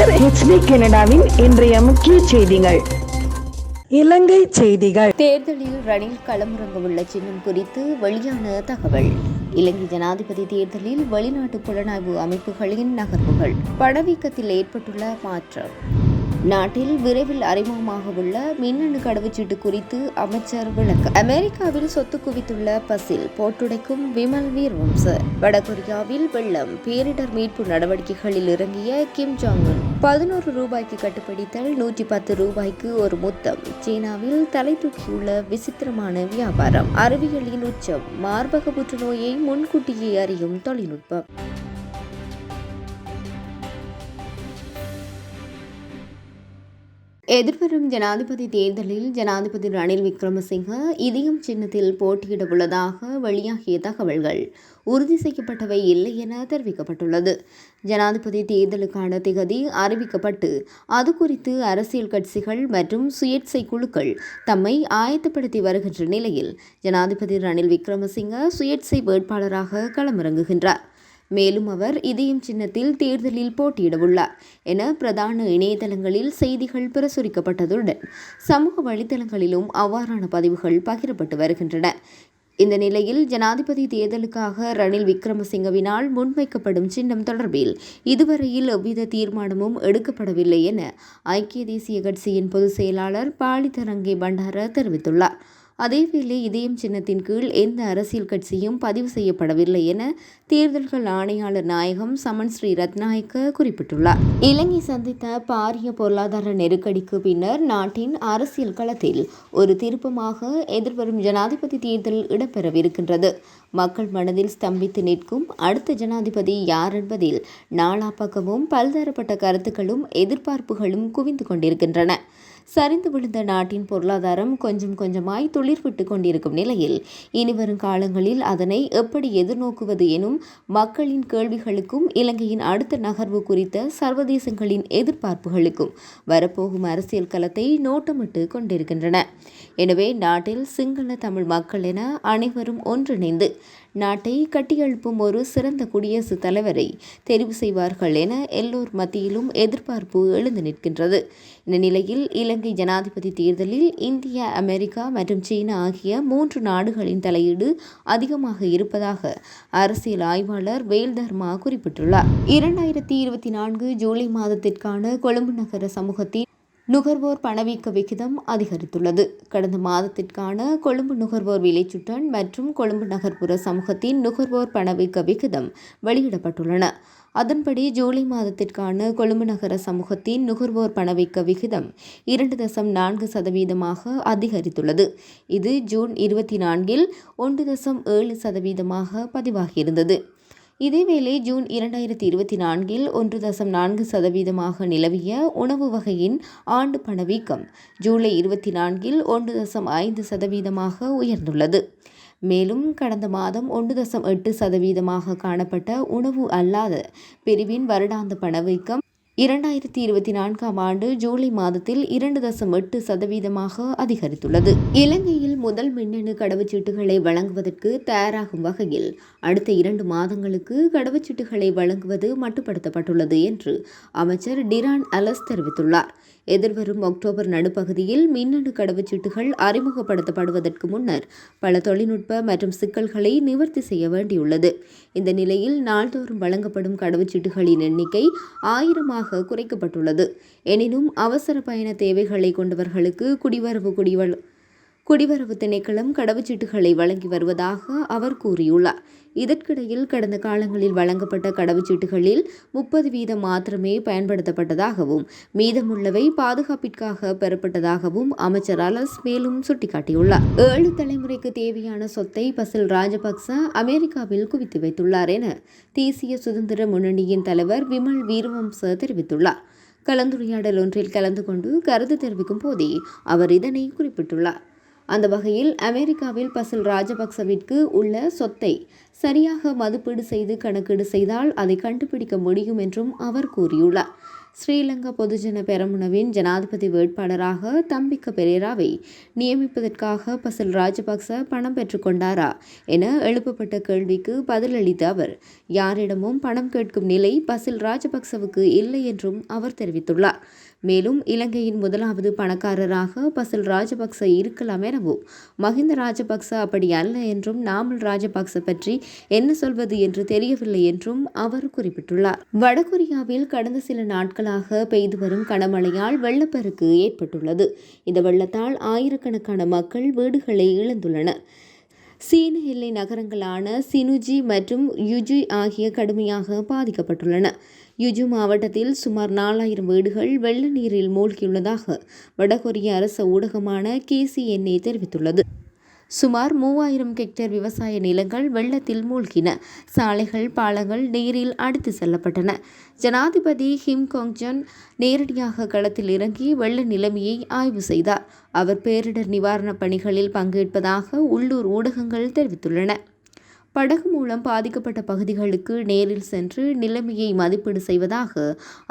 இது HD கனடாவின் இன்றைய முக்கிய செய்திகள். இலங்கை செய்திகள். தேர்தலில் ரணில் களமிறங்கவுள்ள சின்னம் குறித்து வெளியான தகவல். இலங்கை ஜனாதிபதி தேர்தலில் வெளிநாட்டு புலனாய்வு அமைப்புகளின் நகர்வுகள். பணவீக்கத்தில் ஏற்பட்டுள்ள மாற்றம். நாட்டில் விரைவில் அறிமுகமாக உள்ள மின்னணு கடவுச்சீட்டு குறித்து அமைச்சர் விளக்கம். அமெரிக்காவில் சொத்து குவித்துள்ள பசில் போட்டுடைக்கும் விமல் வீரவம்ச. வடகொரியாவில் வெள்ளம் பேரிடர் மீட்பு நடவடிக்கைகளில் இறங்கிய கிம் ஜாங் உன். 11 ரூபாய்க்கு கட்டுப்பிடித்தல், 110 ரூபாய்க்கு ஒரு முத்தம். சீனாவில் தலை தூக்கியுள்ள விசித்திரமான வியாபாரம். அறிவியலின் உச்சம். மார்பக புற்றுநோயை முன்கூட்டியே அறியும் தொழில்நுட்பம். எதிர்வரும் ஜனாதிபதி தேர்தலில் ஜனாதிபதி ரணில் விக்ரமசிங்க இதயம் சின்னத்தில் போட்டியிட உள்ளதாக வெளியாகிய தகவல்கள் உறுதி செய்யப்பட்டவை இல்லை என தெரிவிக்கப்பட்டுள்ளது. ஜனாதிபதி தேர்தலுக்கான திகதி அறிவிக்கப்பட்டு அது குறித்து அரசியல் கட்சிகள் மற்றும் சுயேட்சை குழுக்கள் தம்மை ஆயத்தப்படுத்தி வருகின்ற நிலையில் ஜனாதிபதி ரணில் விக்ரமசிங்க சுயேட்சை வேட்பாளராக களமிறங்குகின்றார். மேலும் அவர் இதயம் சின்னத்தில் தேர்தலில் போட்டியிடவுள்ளார் என பிரதான இணையதளங்களில் செய்திகள் பிரசுரிக்கப்பட்டதுடன் சமூக வலைதளங்களிலும் அவ்வாறான பதிவுகள் பகிரப்பட்டு வருகின்றன. இந்த நிலையில் ஜனாதிபதி தேர்தலுக்காக ரணில் விக்ரமசிங்கவினால் முன்வைக்கப்படும் சின்னம் தொடர்பில் இதுவரையில் எவ்வித தீர்மானமும் எடுக்கப்படவில்லை என ஐக்கிய தேசிய கட்சியின் பொதுச் செயலாளர் பாலிதரங்கே பண்டார தெரிவித்துள்ளார். அதேவேளை இதயம் சின்னத்தின் கீழ் எந்த அரசியல் கட்சியும் பதிவு செய்யப்படவில்லை என தேர்தல்கள் ஆணையாளர் நாயகம் சமன் ஸ்ரீ ரத்நாயக்க குறிப்பிட்டுள்ளார். இலங்கை சந்தித்த பாரிய பொருளாதார நெருக்கடிக்கு பின்னர் நாட்டின் அரசியல் களத்தில் ஒரு திருப்பமாக எதிர்வரும் ஜனாதிபதி தேர்தல் இடம்பெறவிருக்கின்றது. மக்கள் மனதில் ஸ்தம்பித்து நிற்கும் அடுத்த ஜனாதிபதி யார் என்பதில் நாலா பக்கமும் பல்தரப்பட்ட கருத்துக்களும் எதிர்பார்ப்புகளும் குவிந்து கொண்டிருக்கின்றன. சரிந்து விழுந்த நாட்டின் பொருளாதாரம் கொஞ்சம் கொஞ்சமாய் துளிர்விட்டு கொண்டிருக்கும் நிலையில் இனிவரும் காலங்களில் அதனை எப்படி எதிர்நோக்குவது எனும் மக்களின் கேள்விகளுக்கும் இலங்கையின் அடுத்த நகர்வு குறித்த சர்வதேசங்களின் எதிர்பார்ப்புகளுக்கும் வரப்போகும் அரசியல் களத்தை நோட்டமிட்டு கொண்டிருக்கின்றன. எனவே நாட்டில் சிங்கள தமிழ் மக்கள் என அனைவரும் ஒன்றிணைந்து நாட்டை கட்டியெழுப்பும் ஒரு சிறந்த குடியரசுத் தலைவரை தெரிவு செய்வார்கள் என எல்லோர் மத்தியிலும் எதிர்பார்ப்பு எழுந்து நிற்கின்றது. இந்த நிலையில் இலங்கை ஜனாதிபதி தேர்தலில் இந்தியா, அமெரிக்கா மற்றும் சீனா ஆகிய 3 நாடுகளின் தலையீடு அதிகமாக இருப்பதாக அரசியல் ஆய்வாளர் வேல்தர்மா குறிப்பிட்டுள்ளார். 2024 ஜூலை மாதத்திற்கான கொழும்பு நகர சமூகத்தின் நுகர்வோர் பணவீக்க விகிதம் அதிகரித்துள்ளது. கடந்த மாதத்திற்கான கொழும்பு நுகர்வோர் விலைச்சுட்டன் மற்றும் கொழும்பு நகர்ப்புற சமூகத்தின் நுகர்வோர் பணவீக்க விகிதம் வெளியிடப்பட்டுள்ளன. அதன்படி ஜூலை மாதத்திற்கான கொழும்பு நகர சமூகத்தின் நுகர்வோர் பணவீக்க விகிதம் 2.4% அதிகரித்துள்ளது. இது ஜூன் 24 1.7% பதிவாகியிருந்தது. இதேவேளை ஜூன் 2024 1.4% நிலவிய உணவு வகையின் ஆண்டு பணவீக்கம் ஜூலை 24 1.5% உயர்ந்துள்ளது. மேலும் கடந்த மாதம் 1.8% காணப்பட்ட உணவு அல்லாத பிரிவின் வருடாந்த பணவீக்கம் 2024 ஆண்டு ஜூலை மாதத்தில் 2.8% அதிகரித்துள்ளது. இலங்கையில் முதல் மின்னணு கடவுச்சீட்டுகளை வழங்குவதற்கு தயாராகும் வகையில் அடுத்த 2 மாதங்களுக்கு கடவுச்சீட்டுகளை வழங்குவது மட்டுப்படுத்தப்பட்டுள்ளது என்று அமைச்சர் டிரான் அலஸ் தெரிவித்துள்ளார். எதிர்வரும் அக்டோபர் நடுப்பகுதியில் மின்னணு கடவுச்சீட்டுகள் அறிமுகப்படுத்தப்படுவதற்கு முன்னர் பல தொழில்நுட்ப மற்றும் சிக்கல்களை நிவர்த்தி செய்ய வேண்டியுள்ளது. இந்த நிலையில் நாள்தோறும் வழங்கப்படும் கடவுச்சீட்டுகளின் எண்ணிக்கை 1000 குறைக்கப்பட்டுள்ளது. எனினும் அவசர பயண தேவைகளை கொண்டவர்களுக்கு குடிவரவு திணைக்களம் கடவுச்சீட்டுகளை வழங்கி வருவதாக அவர் கூறியுள்ளார். இதற்கிடையில் கடந்த காலங்களில் வழங்கப்பட்ட கடவுச்சீட்டுகளில் 30% மாத்திரமே பயன்படுத்தப்பட்டதாகவும் மீதமுள்ளவை பாதுகாப்பிற்காக பெறப்பட்டதாகவும் அமைச்சர் அலஸ் மேலும் சுட்டிக்காட்டியுள்ளார். 7 தலைமுறைக்கு தேவையான சொத்தை பசில் ராஜபக்ச அமெரிக்காவில் குவித்து வைத்துள்ளார் என தேசிய சுதந்திர முன்னணியின் தலைவர் விமல் வீரவம்ச தெரிவித்துள்ளார். கலந்துரையாடல் ஒன்றில் கலந்து கொண்டு கருத்து தெரிவிக்கும் போதே அவர் இதனை குறிப்பிட்டுள்ளார். அந்த வகையில் அமெரிக்காவில் பசில் ராஜபக்சவிற்கு உள்ள சொத்தை சரியாக மதிப்பீடு செய்து கணக்கீடு செய்தால் அதை கண்டுபிடிக்க முடியும் என்றும் அவர் கூறியுள்ளார். ஸ்ரீலங்கா பொதுஜன பெரமுனவின் ஜனாதிபதி வேட்பாளராக தம்பிக்க பெரேராவை நியமிப்பதற்காக பசில் ராஜபக்ச பணம் பெற்றுக்கொண்டாரா என எழுப்பப்பட்ட கேள்விக்கு பதிலளித்த அவர், யாரிடமும் பணம் கேட்கும் நிலை பசில் ராஜபக்சவுக்கு இல்லை என்றும் அவர் தெரிவித்துள்ளார். மேலும் இலங்கையின் முதலாவது பணக்காரராக பசில் ராஜபக்ச இருக்கலாம் எனவும், மஹிந்த ராஜபக்ச அப்படி அல்ல என்றும், நாமல் ராஜபக்ச பற்றி என்ன சொல்வது என்று தெரியவில்லை என்றும் அவர் குறிப்பிட்டுள்ளார். வடகொரியாவில் கடந்த சில நாட்களாக பெய்து வரும் கனமழையால் வெள்ளப்பெருக்கு ஏற்பட்டுள்ளது. இந்த வெள்ளத்தால் ஆயிரக்கணக்கான மக்கள் வீடுகளை இழந்துள்ளனர். சீன எல்லை நகரங்களான சினுஜி மற்றும் யுஜு ஆகிய கடுமையாக பாதிக்கப்பட்டுள்ளன. யுஜு மாவட்டத்தில் சுமார் 4000 வீடுகள் வெள்ள நீரில் மூழ்கியுள்ளதாக வடகொரிய அரசு ஊடகமான KCNA தெரிவித்துள்ளது. சுமார் 3000 ஹெக்டேர் விவசாய நிலங்கள் வெள்ளத்தில் மூழ்கின. சாலைகள், பாலங்கள் நீரில் அடித்து செல்லப்பட்டன. ஜனாதிபதி கிம் கோங்ஜன் நேரடியாக களத்தில் இறங்கி வெள்ள நிலைமையை ஆய்வு செய்தார். அவர் பேரிடர் நிவாரணப் பணிகளில் பங்கேற்பதாக உள்ளூர் ஊடகங்கள் தெரிவித்துள்ளன. படகு மூலம் பாதிக்கப்பட்ட பகுதிகளுக்கு நேரில் சென்று நிலைமையை மதிப்பீடு செய்வதாக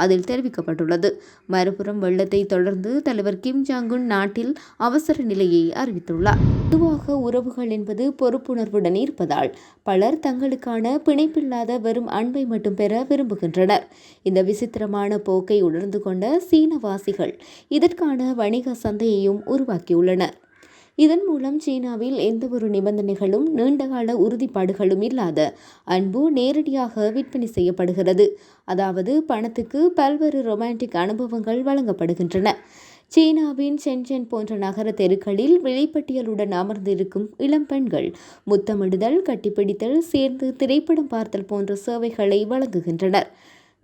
அதில் தெரிவிக்கப்பட்டுள்ளது. மறுபுறம் வெள்ளத்தை தொடர்ந்து தலைவர் கிம் ஜாங் உன் நாட்டில் அவசர நிலையை அறிவித்துள்ளார். பொதுவாக உறவுகள் என்பது பொறுப்புணர்வுடன் இருப்பதால் பலர் தங்களுக்கான பிணைப்பில்லாத வெறும் அன்பை மட்டும் பெற விரும்புகின்றனர். இந்த விசித்திரமான போக்கை உணர்ந்து கொண்ட சீனவாசிகள் இதற்கான வணிக சந்தையையும் உருவாக்கியுள்ளனர். இதன் மூலம் சீனாவில் எந்தவொரு நிபந்தனைகளும் நீண்டகால உறுதிப்பாடுகளும் இல்லாத அன்பு நேரடியாக விற்பனை செய்யப்படுகிறது. அதாவது பணத்துக்கு பல்வேறு ரொமான்டிக் அனுபவங்கள் வழங்கப்படுகின்றன. சீனாவின் ஷென்சென் போன்ற நகர தெருக்களில் விலைப்பட்டியலுடன் அமர்ந்திருக்கும் இளம் பெண்கள் முத்தமிடுதல், கட்டிப்பிடித்தல், சேர்ந்து திரைப்படம் பார்த்தல் போன்ற சேவைகளை வழங்குகின்றனர்.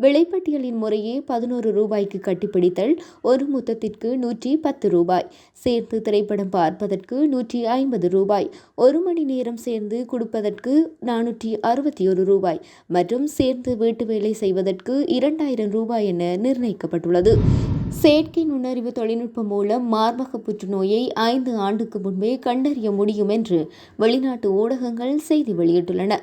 விலைப்பட்டியலின் முறையே 11 ரூபாய்க்கு கட்டிப்பிடித்தல், ஒரு முத்தத்திற்கு 110 ரூபாய், சேர்ந்து திரைப்படம் பார்ப்பதற்கு 150 ரூபாய், 1 மணி நேரம் சேர்ந்து குடிப்பதற்கு 461 ரூபாய் மற்றும் சேர்ந்து வீட்டு வேலை செய்வதற்கு 2000 ரூபாய் என நிர்ணயிக்கப்பட்டுள்ளது. செயற்கை நுண்ணறிவு தொழில்நுட்பம் மூலம் மார்பக புற்றுநோயை 5 ஆண்டுக்கு முன்பே கண்டறிய முடியும் என்று வெளிநாட்டு ஊடகங்கள் செய்தி வெளியிட்டுள்ளன.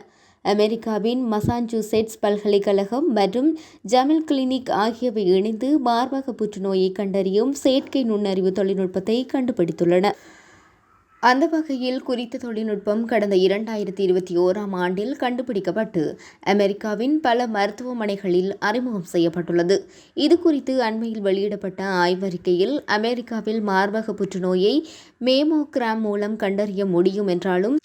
அமெரிக்காவின் மசாச்சூசெட்ஸ் பல்கலைக்கழகம் மற்றும் ஜமில் கிளினிக் ஆகியவை இணைந்து மார்பக புற்றுநோயை கண்டறியும் செயற்கை நுண்ணறிவு தொழில்நுட்பத்தை கண்டுபிடித்துள்ளன. அந்த வகையில் குறித்த தொழில்நுட்பம் கடந்த 2021ஆம் ஆண்டில் கண்டுபிடிக்கப்பட்டு அமெரிக்காவின் பல மருத்துவமனைகளில் அறிமுகம் செய்யப்பட்டுள்ளது. இது குறித்து அண்மையில் வெளியிடப்பட்ட ஆய்வறிக்கையில் அமெரிக்காவில் மார்பக புற்றுநோயை மேமோகிராம் மூலம் கண்டறிய முடியும் என்றாலும்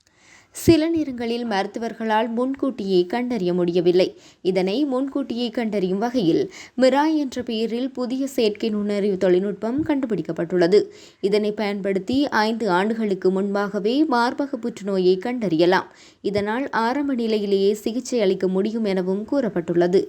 சில நேரங்களில் மருத்துவர்களால் முன்கூட்டியே கண்டறிய முடியவில்லை. இதனை முன்கூட்டியே கண்டறியும் வகையில் மிராய் என்ற பெயரில் புதிய செயற்கை நுண்ணறிவு தொழில்நுட்பம் கண்டுபிடிக்கப்பட்டுள்ளது. இதனை பயன்படுத்தி 5 ஆண்டுகளுக்கு முன்பாகவே மார்பக புற்றுநோயை கண்டறியலாம். இதனால் ஆரம்ப நிலையிலேயே சிகிச்சை அளிக்க முடியும் எனவும் கூறப்பட்டுள்ளது.